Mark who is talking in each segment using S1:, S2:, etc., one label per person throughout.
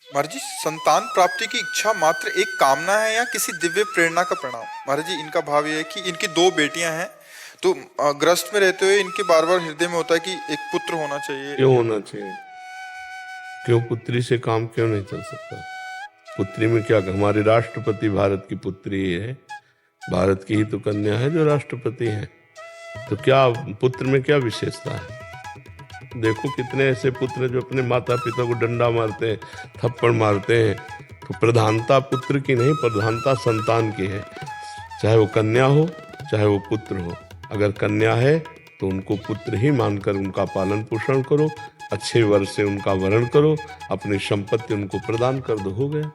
S1: महाराज जी, संतान प्राप्ति की इच्छा मात्र एक कामना है या किसी दिव्य प्रेरणा का परिणाम? महाराज जी, इनका भाव ये है कि इनकी दो बेटियां हैं, तो ग्रस्त में रहते हुए इनके बार बार हृदय में होता है कि एक पुत्र होना चाहिए।
S2: क्यों होना चाहिए? क्यों पुत्री से काम क्यों नहीं चल सकता? पुत्री में क्या, हमारे राष्ट्रपति भारत की पुत्री है, भारत की ही तो कन्या है जो राष्ट्रपति है, तो क्या पुत्र में क्या विशेषता है? देखो कितने ऐसे पुत्र जो अपने माता पिता को डंडा मारते हैं, थप्पड़ मारते हैं। तो प्रधानता पुत्र की नहीं, प्रधानता संतान की है, चाहे वो कन्या हो चाहे वो पुत्र हो। अगर कन्या है तो उनको पुत्र ही मानकर उनका पालन पोषण करो, अच्छे वर से उनका वरण करो, अपनी संपत्ति उनको प्रदान कर दो, हो गया।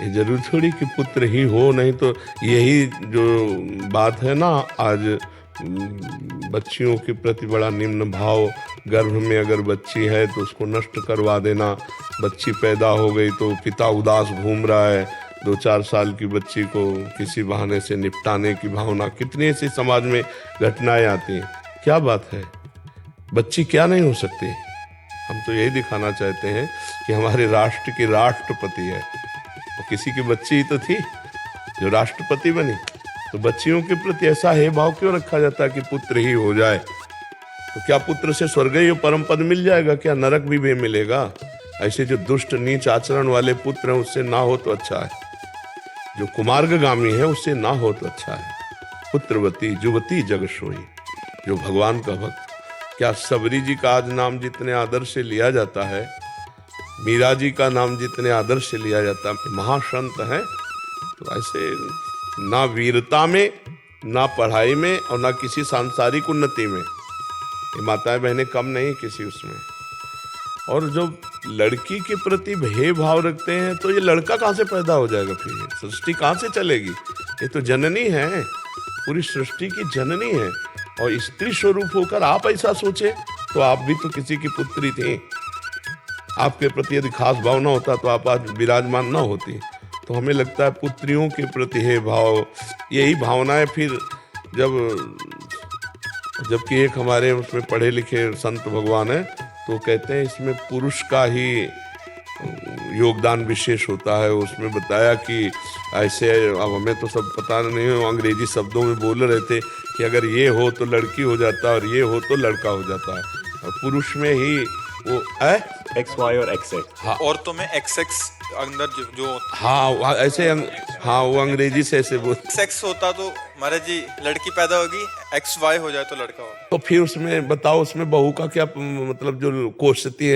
S2: ये जरूर थोड़ी कि पुत्र ही हो, नहीं तो यही जो बात है ना आज बच्चियों के प्रति बड़ा निम्न भाव, गर्भ में अगर बच्ची है तो उसको नष्ट करवा देना, बच्ची पैदा हो गई तो पिता उदास घूम रहा है, 2-4 साल की बच्ची को किसी बहाने से निपटाने की भावना, कितनी ऐसी समाज में घटनाएं आती हैं। क्या बात है, बच्ची क्या नहीं हो सकती? हम तो यही दिखाना चाहते हैं कि हमारे राष्ट्र की राष्ट्रपति है, वो किसी की बच्ची ही तो थी जो राष्ट्रपति बनी। तो बच्चियों के प्रति ऐसा है भाव क्यों रखा जाता है कि पुत्र ही हो जाए? तो क्या पुत्र से स्वर्गीय परम पद मिल जाएगा? क्या नरक भी मिलेगा? ऐसे जो दुष्ट नीच आचरण वाले पुत्र हैं उससे ना हो तो अच्छा है, जो कुमार्गगामी है उससे ना हो तो अच्छा है। पुत्रवती जुवती जग सोई, जो भगवान का भक्त। क्या सबरी जी का आज नाम जितने आदर से लिया जाता है, मीरा जी का नाम जितने आदर से लिया जाता है, महासंत हैं, तो ऐसे ना वीरता में, ना पढ़ाई में और ना किसी सांसारिक उन्नति में ये माताएं बहनें कम नहीं किसी उसमें। और जो लड़की के प्रति भेदभाव रखते हैं तो ये लड़का कहाँ से पैदा हो जाएगा? फिर ये सृष्टि कहाँ से चलेगी? ये तो जननी है, पूरी सृष्टि की जननी है। और स्त्री स्वरूप होकर आप ऐसा सोचे तो आप भी तो किसी की पुत्री थी। आपके प्रति यदि खास भावना होता तो आप आज विराजमान ना होती। तो हमें लगता है पुत्रियों के प्रति है भाव, यही भावनाएं फिर जबकि एक हमारे उसमें पढ़े लिखे संत भगवान है तो कहते हैं इसमें पुरुष का ही योगदान विशेष होता है। उसमें बताया कि ऐसे, अब हमें तो सब पता नहीं है, अंग्रेजी शब्दों में बोल रहे थे कि अगर ये हो तो लड़की हो जाता है और ये हो तो लड़का हो जाता है, और पुरुष में ही वो
S3: XY और XX।
S1: हाँ, औरतों में XX अंदर जो
S2: हाँ ऐसे हाँ वो अंग्रेजी से ऐसे बोल,
S1: XX होता तो महाराज जी लड़की पैदा होगी, XY हो जाए तो लड़का होगा।
S2: तो फिर उसमें बताओ, उसमें बहू का क्या मतलब जो कोसती है